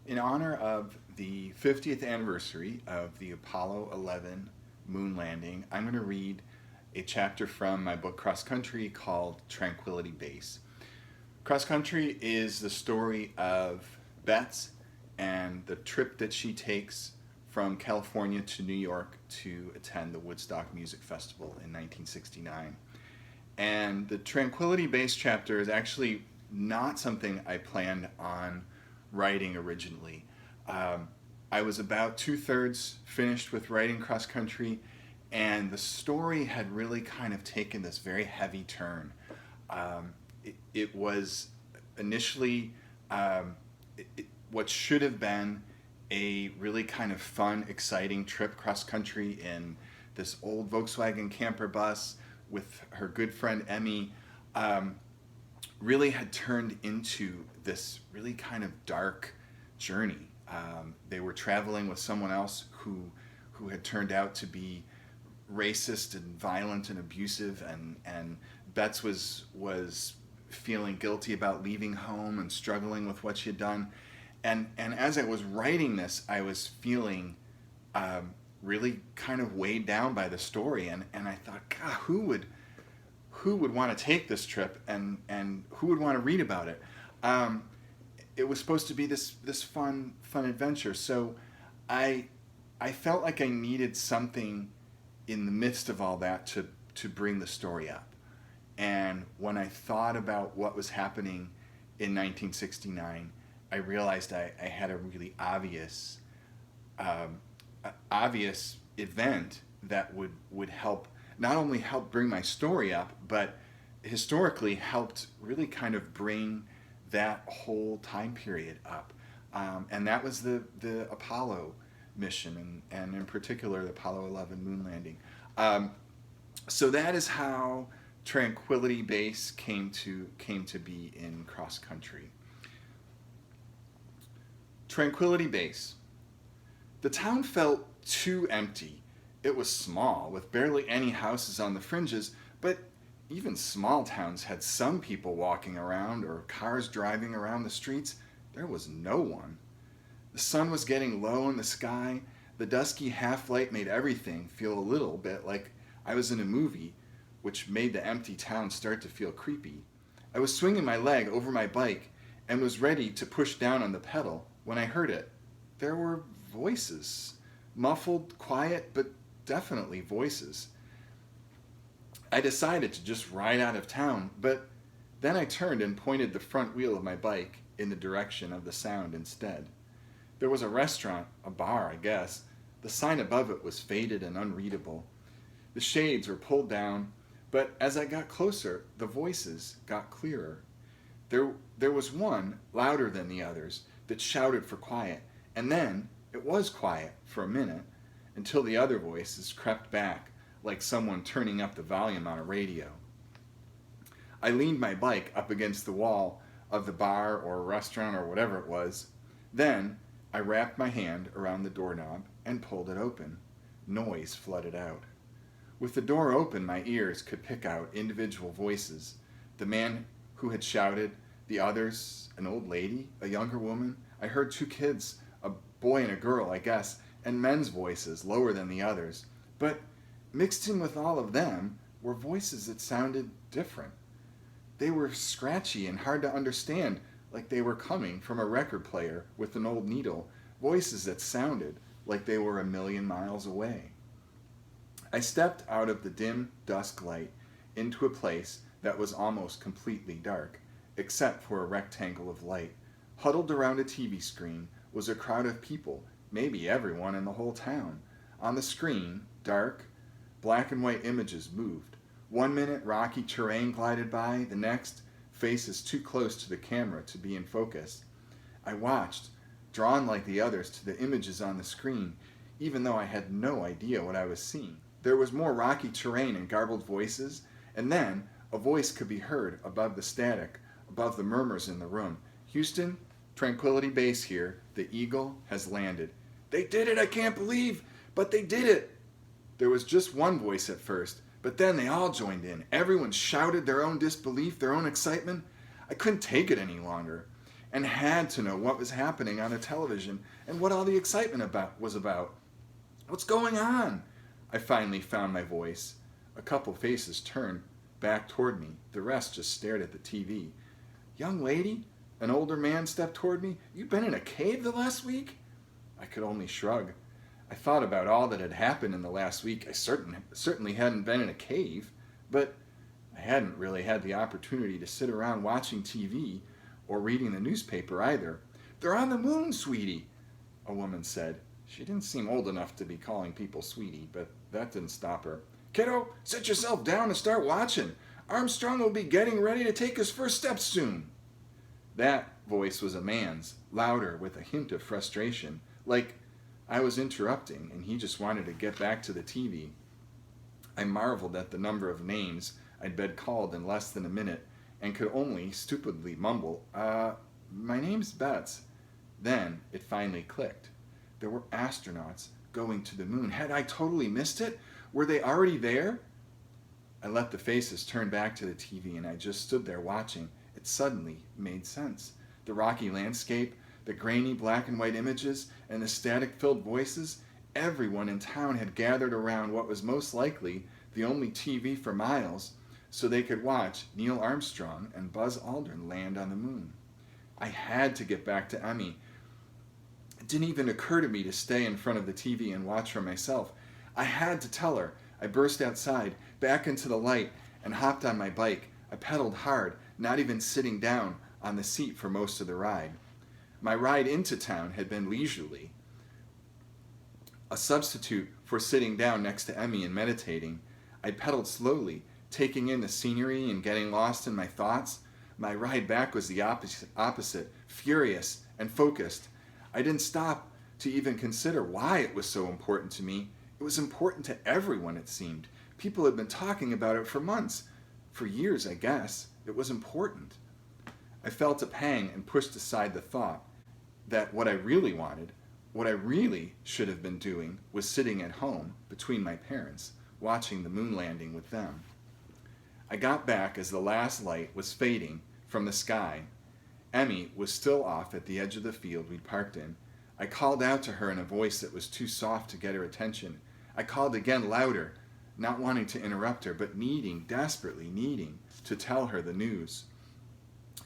In honor of the 50th anniversary of the Apollo 11 moon landing, I'm going to read a chapter from my book Cross Country called Tranquility Base. Cross Country is the story of Bets and the trip that she takes from California to New York to attend the Woodstock Music Festival in 1969. And the Tranquility Base chapter is actually not something I planned on writing originally. Um, I was about two-thirds finished with writing Cross Country, and the story had really kind of taken this very heavy turn. It was initially what should have been a really kind of fun, exciting trip cross country in this old Volkswagen camper bus with her good friend Emmy. Um, really had turned into this really kind of dark journey. They were traveling with someone else who had turned out to be racist and violent and abusive, and Betts was feeling guilty about leaving home and struggling with what she had done. And as I was writing this, I was feeling really kind of weighed down by the story, and I thought, God, who would want to take this trip, and who would want to read about it? It was supposed to be this fun adventure, so I I felt like I needed something in the midst of all that to bring the story up. And when I thought about what was happening in 1969, I realized I had a really um, obvious event that would help, not only help bring my story up, but historically helped really kind of bring that whole time period up. And that was the Apollo mission, and in particular the Apollo 11 moon landing. Um, so that is how Tranquility Base came to be in cross country. Tranquility Base. The town felt too empty. It was small, with barely any houses on the fringes, but even small towns had some people walking around or cars driving around the streets. There was no one. The sun was getting low in the sky. The dusky half light made everything feel a little bit like I was in a movie, which made the empty town start to feel creepy. I was swinging my leg over my bike and was ready to push down on the pedal when I heard it. There were voices. Muffled, quiet, but definitely voices. I decided to just ride out of town, but then I turned and pointed the front wheel of my bike in the direction of the sound instead. There was a restaurant, a bar, I guess. The sign above it was faded and unreadable. The shades were pulled down, but as I got closer, the voices got clearer. There was one, louder than the others, that shouted for quiet, and then it was quiet for a minute, until the other voices crept back, like someone turning up the volume on a radio. I leaned my bike up against the wall of the bar or restaurant or whatever it was. Then I wrapped my hand around the doorknob and pulled it open. Noise flooded out. With the door open, my ears could pick out individual voices. The man who had shouted, the others, an old lady, a younger woman. I heard two kids, a boy and a girl, I guess, and men's voices, lower than the others. But mixed in with all of them were voices that sounded different. They were scratchy and hard to understand, like they were coming from a record player with an old needle, voices that sounded like they were a million miles away. I stepped out of the dim dusk light into a place that was almost completely dark, except for a rectangle of light. Huddled around a TV screen was a crowd of people, maybe everyone in the whole town. On the screen, dark, black and white images moved. 1 minute rocky terrain glided by, the next, faces too close to the camera to be in focus. I watched, drawn like the others to the images on the screen, even though I had no idea what I was seeing. There was more rocky terrain and garbled voices, and then a voice could be heard above the static, above the murmurs in the room. Houston, Tranquility Base here. The Eagle has landed. They did it, I can't believe, but they did it. There was just one voice at first, but then they all joined in. Everyone shouted their own disbelief, their own excitement. I couldn't take it any longer. and had to know what was happening on the television and what all the excitement was about. What's going on? I finally found my voice. A couple faces turned back toward me. The rest just stared at the TV. Young lady? An older man stepped toward me. You been in a cave the last week? I could only shrug. I thought about all that had happened in the last week. I certainly hadn't been in a cave, but I hadn't really had the opportunity to sit around watching TV or reading the newspaper either. They're on the moon, sweetie, a woman said. She didn't seem old enough to be calling people sweetie, but that didn't stop her. Kiddo, sit yourself down and start watching. Armstrong will be getting ready to take his first steps soon. That voice was a man's, louder with a hint of frustration, like I was interrupting and he just wanted to get back to the TV. I marveled at the number of names I'd been called in less than a minute and could only stupidly mumble, my name's Betts. Then it finally clicked. There were astronauts going to the moon. Had I totally missed it? Were they already there? I let the faces turn back to the TV and I just stood there watching. It suddenly made sense. The rocky landscape, the grainy black and white images, and the static-filled voices, everyone in town had gathered around what was most likely the only TV for miles, so they could watch Neil Armstrong and Buzz Aldrin land on the moon. I had to get back to Emmy. It didn't even occur to me to stay in front of the TV and watch for myself. I had to tell her. I burst outside, back into the light, and hopped on my bike. I pedaled hard, not even sitting down on the seat for most of the ride. My ride into town had been leisurely, a substitute for sitting down next to Emmy and meditating. I pedaled slowly, taking in the scenery and getting lost in my thoughts. My ride back was the opposite, furious and focused. I didn't stop to even consider why it was so important to me. It was important to everyone, it seemed. People had been talking about it for months. For years, I guess. It was important. I felt a pang and pushed aside the thought that what I really wanted, what I really should have been doing, was sitting at home between my parents, watching the moon landing with them. I got back as the last light was fading from the sky. Emmy was still off at the edge of the field we'd parked in. I called out to her in a voice that was too soft to get her attention. I called again louder, not wanting to interrupt her, but desperately needing to tell her the news.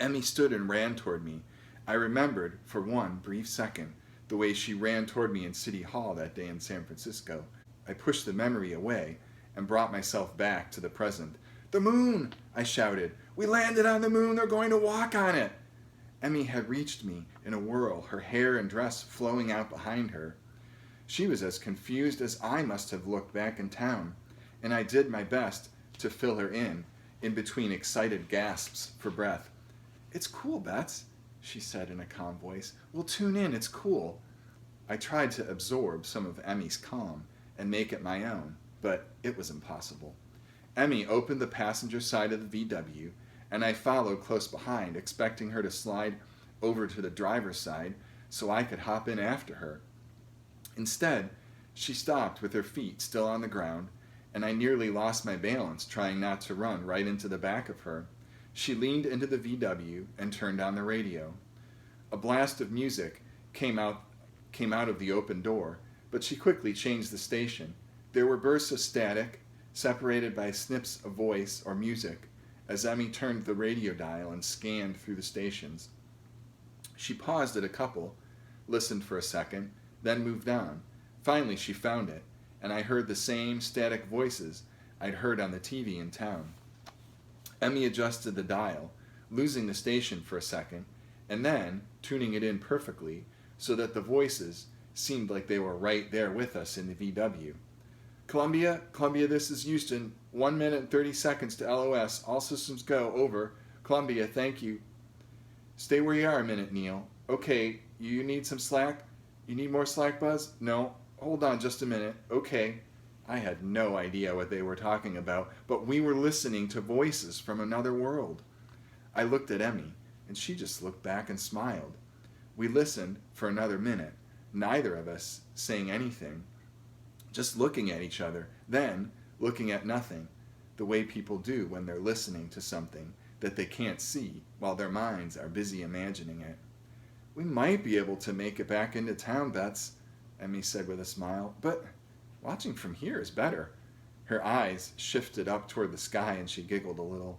Emmy stood and ran toward me. I remembered, for one brief second, the way she ran toward me in City Hall that day in San Francisco. I pushed the memory away and brought myself back to the present. "The moon!" I shouted. "We landed on the moon! They're going to walk on it!" Emmy had reached me in a whirl, her hair and dress flowing out behind her. She was as confused as I must have looked back in town, and I did my best to fill her in between excited gasps for breath. "It's cool, Bets," she said in a calm voice. "We'll tune in, it's cool." I tried to absorb some of Emmy's calm and make it my own, but it was impossible. Emmy opened the passenger side of the VW, and I followed close behind, expecting her to slide over to the driver's side so I could hop in after her. Instead, she stopped with her feet still on the ground, and I nearly lost my balance trying not to run right into the back of her. She leaned into the VW and turned on the radio. A blast of music came out of the open door, but she quickly changed the station. There were bursts of static, separated by snips of voice or music, as Emmy turned the radio dial and scanned through the stations. She paused at a couple, listened for a second, then moved on. Finally, she found it, and I heard the same static voices I'd heard on the TV in town. Emmy adjusted the dial, losing the station for a second, and then tuning it in perfectly so that the voices seemed like they were right there with us in the VW. Columbia, this is Houston. 1 minute and 30 seconds to LOS. All systems go. Over. Columbia, thank you. Stay where you are a minute, Neil. Okay, you need some slack? You need more slack, Buzz? No. Hold on just a minute. Okay. I had no idea what they were talking about, but we were listening to voices from another world. I looked at Emmy, and she just looked back and smiled. We listened for another minute, neither of us saying anything, just looking at each other, then looking at nothing, the way people do when they're listening to something that they can't see while their minds are busy imagining it. We might be able to make it back into town, Bets, Emmy said with a smile, but watching from here is better. Her eyes shifted up toward the sky and she giggled a little.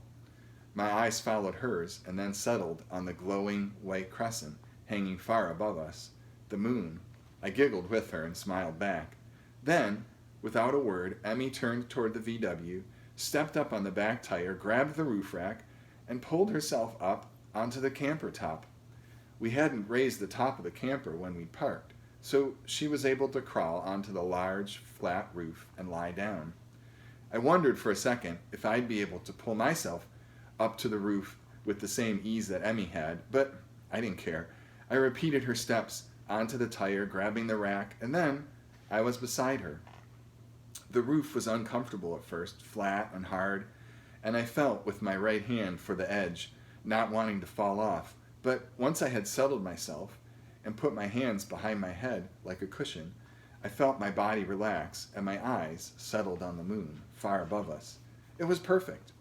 My eyes followed hers and then settled on the glowing white crescent hanging far above us, the moon. I giggled with her and smiled back. Then, without a word, Emmy turned toward the VW, stepped up on the back tire, grabbed the roof rack, and pulled herself up onto the camper top. We hadn't raised the top of the camper when we'd parked, so she was able to crawl onto the large, flat roof and lie down. I wondered for a second if I'd be able to pull myself up to the roof with the same ease that Emmy had, but I didn't care. I repeated her steps onto the tire, grabbing the rack, and then I was beside her. The roof was uncomfortable at first, flat and hard, and I felt with my right hand for the edge, not wanting to fall off. But once I had settled myself and put my hands behind my head like a cushion, I felt my body relax and my eyes settled on the moon far above us. It was perfect.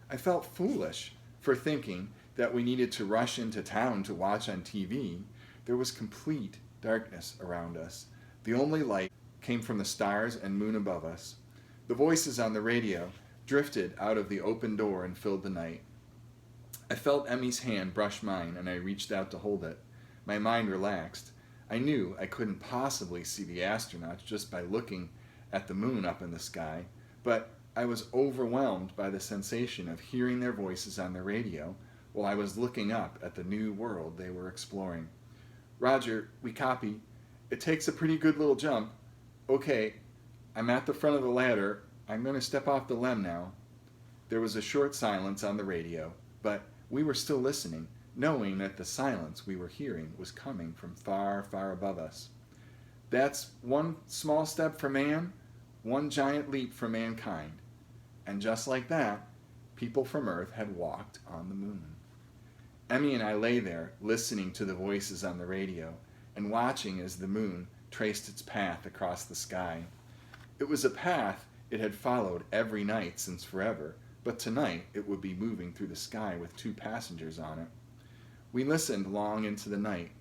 I felt foolish for thinking that we needed to rush into town to watch on TV. There was complete darkness around us. The only light came from the stars and moon above us. The voices on the radio drifted out of the open door and filled the night. I felt Emmy's hand brush mine and I reached out to hold it. My mind relaxed. I knew I couldn't possibly see the astronauts just by looking at the moon up in the sky, but I was overwhelmed by the sensation of hearing their voices on the radio while I was looking up at the new world they were exploring. Roger, we copy. It takes a pretty good little jump. Okay, I'm at the front of the ladder. I'm going to step off the lem now. There was a short silence on the radio, but we were still listening, knowing that the silence we were hearing was coming from far, far above us. That's one small step for man, one giant leap for mankind. And just like that, people from Earth had walked on the moon. Emmy and I lay there, listening to the voices on the radio, and watching as the moon traced its path across the sky. It was a path it had followed every night since forever, but tonight it would be moving through the sky with 2 passengers on it. We listened long into the night.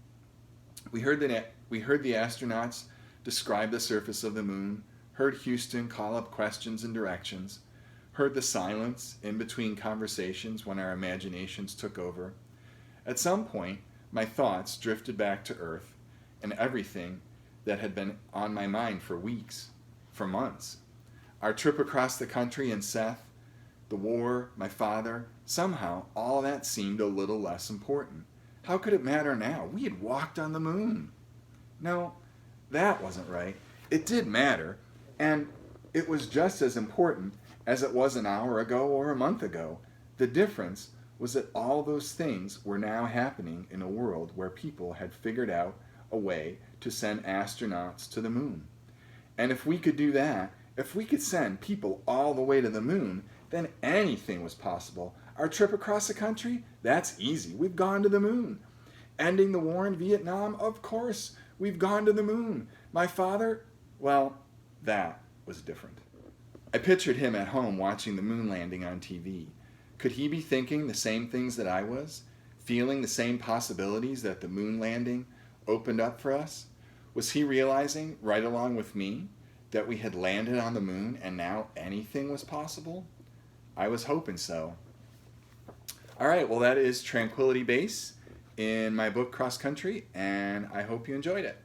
We heard the astronauts describe the surface of the moon, heard Houston call up questions and directions, heard the silence in between conversations when our imaginations took over. At some point, my thoughts drifted back to Earth and everything that had been on my mind for weeks, for months. Our trip across the country and Seth, the war, my father, somehow all that seemed a little less important. How could it matter now? We had walked on the moon. No, that wasn't right. It did matter, and it was just as important as it was an hour ago or a month ago. The difference was that all those things were now happening in a world where people had figured out a way to send astronauts to the moon. And if we could do that, if we could send people all the way to the moon, then anything was possible. Our trip across the country? That's easy. We've gone to the moon. Ending the war in Vietnam? Of course, we've gone to the moon. My father? Well, that was different. I pictured him at home watching the moon landing on TV. Could he be thinking the same things that I was? Feeling the same possibilities that the moon landing opened up for us? Was he realizing, right along with me, that we had landed on the moon and now anything was possible? I was hoping so. All right, well, that is Tranquility Base in my book Cross Country, and I hope you enjoyed it.